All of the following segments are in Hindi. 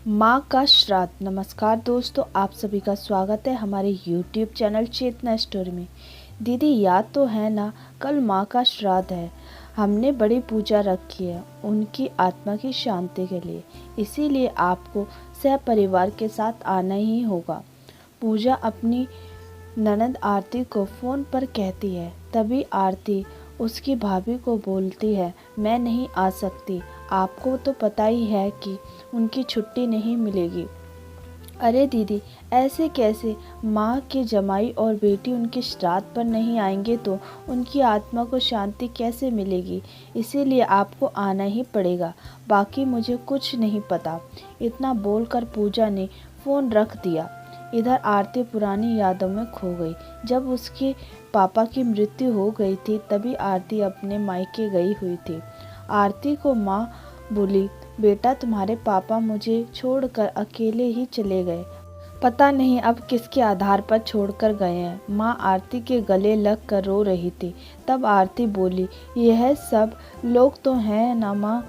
माँ का श्राद्ध। नमस्कार दोस्तों, आप सभी का स्वागत है हमारे YouTube चैनल चेतना स्टोरी में। दीदी याद तो है ना, कल माँ का श्राद्ध है। हमने बड़ी पूजा रखी है उनकी आत्मा की शांति के लिए, इसीलिए आपको सह परिवार के साथ आना ही होगा। पूजा अपनी ननद आरती को फ़ोन पर कहती है। तभी आरती उसकी भाभी को बोलती है, मैं नहीं आ सकती, आपको तो पता ही है कि उनकी छुट्टी नहीं मिलेगी। अरे दीदी, ऐसे कैसे? माँ के जमाई और बेटी उनके श्राद्ध पर नहीं आएंगे तो उनकी आत्मा को शांति कैसे मिलेगी? इसीलिए आपको आना ही पड़ेगा, बाकी मुझे कुछ नहीं पता। इतना बोलकर पूजा ने फ़ोन रख दिया। इधर आरती पुरानी यादों में खो गई। जब उसके पापा की मृत्यु हो गई थी तभी आरती अपने मायके गई हुई थी। आरती को माँ बोली, बेटा तुम्हारे पापा मुझे छोड़कर अकेले ही चले गए, पता नहीं अब किसके आधार पर छोड़कर गए हैं। माँ आरती के गले लग कर रो रही थी। तब आरती बोली, यह सब लोग तो हैं ना माँ,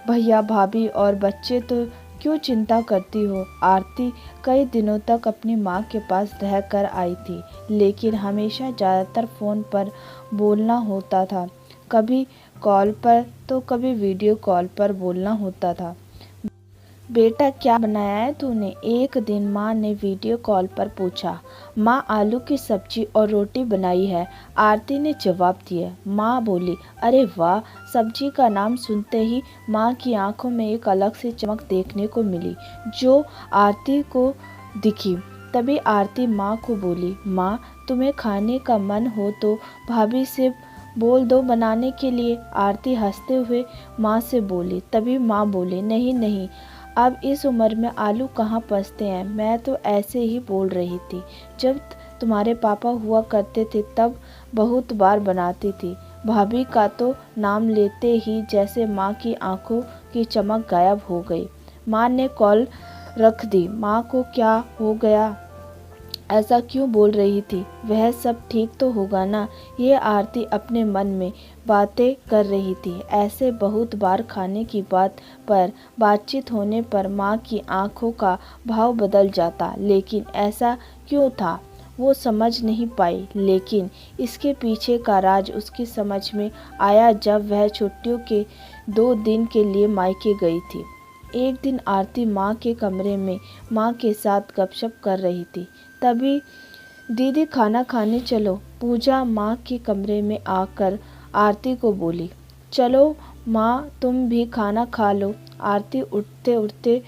भैया भाभी और बच्चे, तो क्यों चिंता करती हो? आरती कई दिनों तक अपनी माँ के पास रह कर आई थी, लेकिन हमेशा ज़्यादातर फ़ोन पर बोलना होता था। कभी कॉल पर तो कभी वीडियो कॉल पर बोलना होता था। बेटा क्या बनाया है तूने? एक दिन माँ ने वीडियो कॉल पर पूछा। माँ आलू की सब्जी और रोटी बनाई है, आरती ने जवाब दिया। माँ बोली, अरे वाह। सब्जी का नाम सुनते ही माँ की आंखों में एक अलग सी चमक देखने को मिली, जो आरती को दिखी। तभी आरती माँ को बोली, माँ तुम्हें खाने का मन हो तो भाभी से बोल दो बनाने के लिए। आरती हंसते हुए माँ से बोली। तभी माँ बोली, नहीं नहीं, अब इस उम्र में आलू कहाँ पचते हैं, मैं तो ऐसे ही बोल रही थी। जब तुम्हारे पापा हुआ करते थे तब बहुत बार बनाती थी। भाभी का तो नाम लेते ही जैसे माँ की आंखों की चमक गायब हो गई। माँ ने कॉल रख दी। माँ को क्या हो गया, ऐसा क्यों बोल रही थी? वह सब ठीक तो होगा ना? ये आरती अपने मन में बातें कर रही थी। ऐसे बहुत बार खाने की बात पर बातचीत होने पर माँ की आंखों का भाव बदल जाता, लेकिन ऐसा क्यों था वो समझ नहीं पाई। लेकिन इसके पीछे का राज उसकी समझ में आया जब वह छुट्टियों के 2 दिन के लिए मायके गई थी। एक दिन आरती माँ के कमरे में माँ के साथ गपशप कर रही थी। तभी दीदी खाना खाने चलो। पूजा माँ के कमरे में आकर आरती को बोली, चलो माँ तुम भी खाना खा लो। आरती उठते उठते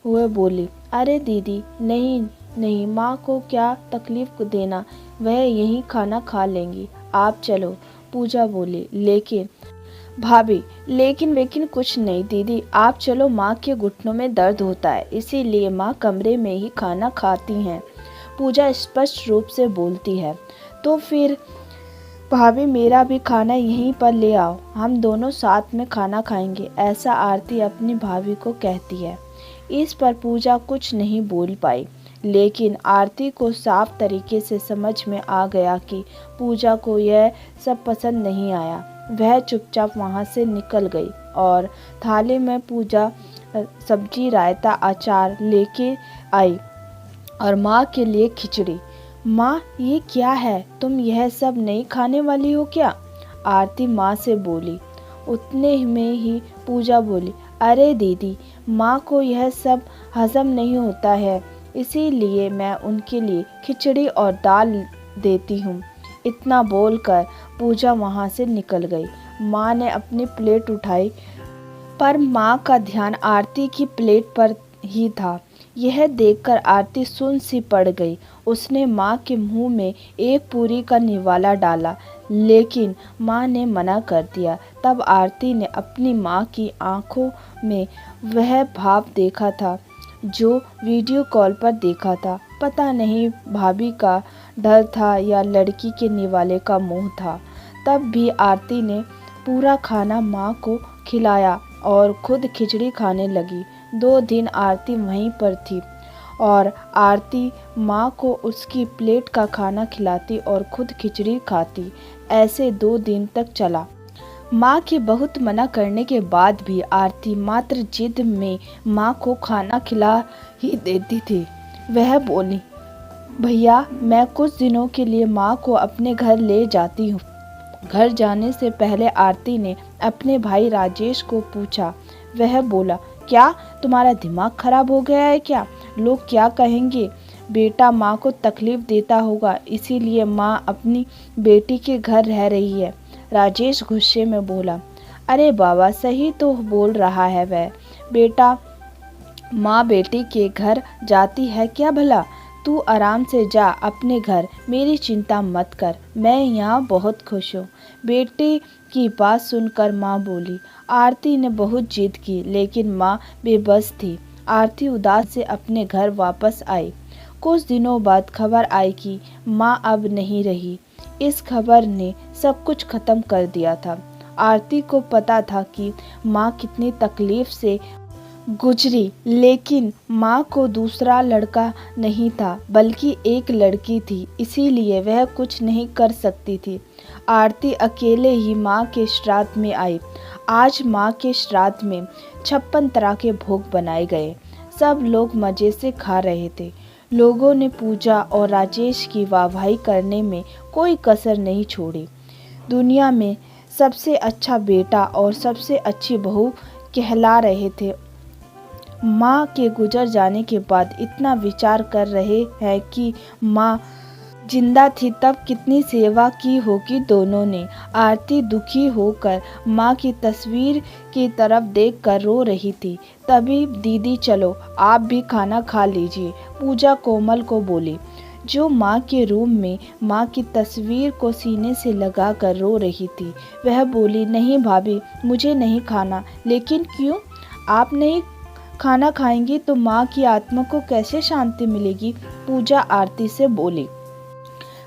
हुए बोली, अरे दीदी नहीं नहीं, माँ को क्या तकलीफ देना, वह यहीं खाना खा लेंगी, आप चलो। पूजा बोली, लेकिन भाभी, लेकिन कुछ नहीं दीदी, आप चलो, माँ के घुटनों में दर्द होता है, इसीलिए माँ कमरे में ही खाना खाती हैं। पूजा स्पष्ट रूप से बोलती है। तो फिर भाभी मेरा भी खाना यहीं पर ले आओ, हम दोनों साथ में खाना खाएंगे, ऐसा आरती अपनी भाभी को कहती है। इस पर पूजा कुछ नहीं बोल पाई, लेकिन आरती को साफ तरीके से समझ में आ गया कि पूजा को यह सब पसंद नहीं आया। वह चुपचाप वहाँ से निकल गई और थाली में पूजा सब्जी, रायता, अचार लेके आई और माँ के लिए खिचड़ी। माँ ये क्या है, तुम यह सब नहीं खाने वाली हो क्या? आरती माँ से बोली। उतने में ही पूजा बोली, अरे दीदी, माँ को यह सब हजम नहीं होता है, इसीलिए मैं उनके लिए खिचड़ी और दाल देती हूँ। इतना बोलकर पूजा वहाँ से निकल गई। माँ ने अपनी प्लेट उठाई, पर माँ का ध्यान आरती की प्लेट पर ही था। यह देखकर आरती सुन्न सी पड़ गई। उसने माँ के मुंह में एक पूरी का निवाला डाला, लेकिन माँ ने मना कर दिया। तब आरती ने अपनी माँ की आंखों में वह भाव देखा था जो वीडियो कॉल पर देखा था। पता नहीं भाभी का डर था या लड़की के निवाले का मोह था। तब भी आरती ने पूरा खाना माँ को खिलाया और खुद खिचड़ी खाने लगी। 2 दिन आरती वहीं पर थी और आरती माँ को उसकी प्लेट का खाना खिलाती और खुद खिचड़ी खाती। ऐसे 2 दिन तक चला। माँ के बहुत मना करने के बाद भी आरती मात्र जिद में माँ को खाना खिला ही देती थी। वह बोली, भैया मैं कुछ दिनों के लिए माँ को अपने घर ले जाती हूँ। घर जाने से पहले आरती ने अपने भाई राजेश को पूछा। वह बोला, क्या तुम्हारा दिमाग खराब हो गया है क्या? लोग क्या कहेंगे? बेटा माँ को तकलीफ देता होगा, इसीलिए माँ अपनी बेटी के घर रह रही है। राजेश गुस्से में बोला, अरे बाबा सही तो बोल रहा है वह। बेटा माँ बेटी के घर जाती है क्या भला? तू आराम से जा अपने घर, मेरी चिंता मत कर, मैं यहाँ बहुत खुश हूँ। बेटे की बात सुनकर माँ बोली। आरती ने बहुत जिद की लेकिन माँ बेबस थी। आरती उदास से अपने घर वापस आई। कुछ दिनों बाद खबर आई कि माँ अब नहीं रही। इस खबर ने सब कुछ खत्म कर दिया था। आरती को पता था कि माँ कितनी तकलीफ से गुजरी, लेकिन माँ को दूसरा लड़का नहीं था बल्कि एक लड़की थी, इसीलिए वह कुछ नहीं कर सकती थी। आरती अकेले ही माँ के श्राद्ध में आई। आज माँ के श्राद्ध में 56 तरह के भोग बनाए गए। सब लोग मज़े से खा रहे थे। लोगों ने पूजा और राजेश की वाहवाही करने में कोई कसर नहीं छोड़ी। दुनिया में सबसे अच्छा बेटा और सबसे अच्छी बहू कहला रहे थे। माँ के गुजर जाने के बाद इतना विचार कर रहे हैं कि माँ जिंदा थी तब कितनी सेवा की होगी दोनों ने। आरती दुखी होकर माँ की तस्वीर की तरफ देखकर रो रही थी। तभी दीदी चलो आप भी खाना खा लीजिए, पूजा कोमल को बोली, जो माँ के रूम में माँ की तस्वीर को सीने से लगाकर रो रही थी। वह बोली, नहीं भाभी मुझे नहीं खाना। लेकिन क्यों? आप नहीं खाना खाएंगी तो माँ की आत्मा को कैसे शांति मिलेगी? पूजा आरती से बोली।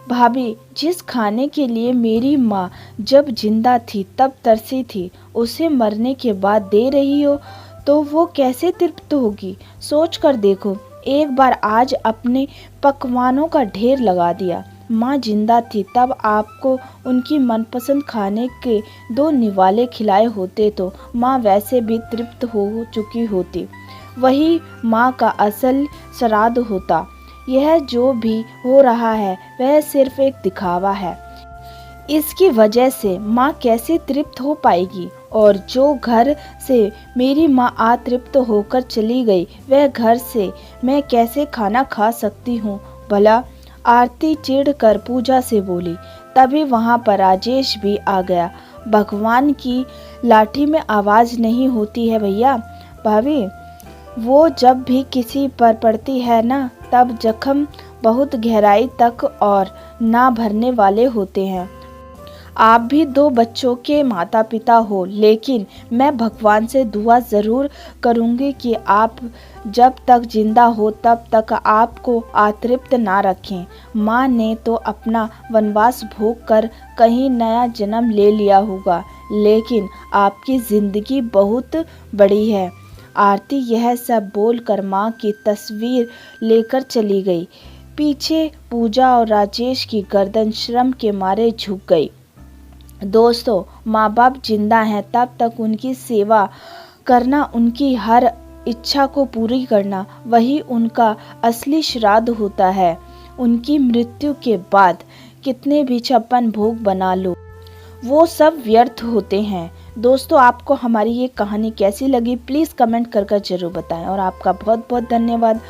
भाभी जिस खाने के लिए मेरी माँ जब जिंदा थी तब तरसी थी, उसे मरने के बाद दे रही हो तो वो कैसे तृप्त होगी? सोच कर देखो, एक बार आज अपने पकवानों का ढेर लगा दिया। माँ जिंदा थी तब आपको उनकी मनपसंद खाने के 2 निवाले खिलाए होते तो माँ वैसे भी तृप्त हो चुकी होती। वही माँ का असल श्राद्ध होता। यह जो भी हो रहा है वह सिर्फ एक दिखावा है। इसकी वजह से माँ कैसे तृप्त हो पाएगी? और जो घर से मेरी माँ अतृप्त होकर चली गई, वह घर से मैं कैसे खाना खा सकती हूँ भला? आरती चिढ़कर पूजा से बोली। तभी वहाँ पर राजेश भी आ गया। भगवान की लाठी में आवाज़ नहीं होती है भैया। भाभी वो जब भी किसी पर पड़ती है ना, तब जख्म बहुत गहराई तक और ना भरने वाले होते हैं। आप भी 2 बच्चों के माता पिता हो, लेकिन मैं भगवान से दुआ ज़रूर करूंगी कि आप जब तक जिंदा हो तब तक आपको अतृप्त ना रखें। माँ ने तो अपना वनवास भोग कर कहीं नया जन्म ले लिया होगा, लेकिन आपकी ज़िंदगी बहुत बड़ी है। आरती यह सब बोलकर माँ की तस्वीर लेकर चली गई। पीछे पूजा और राजेश की गर्दन श्रम के मारे झुक गई। दोस्तों, माँ बाप जिंदा हैं तब तक उनकी सेवा करना, उनकी हर इच्छा को पूरी करना, वही उनका असली श्राद्ध होता है। उनकी मृत्यु के बाद कितने भी 56 भोग बना लो, वो सब व्यर्थ होते हैं। दोस्तों, आपको हमारी ये कहानी कैसी लगी प्लीज़ कमेंट कर जरूर बताएं और आपका बहुत बहुत धन्यवाद।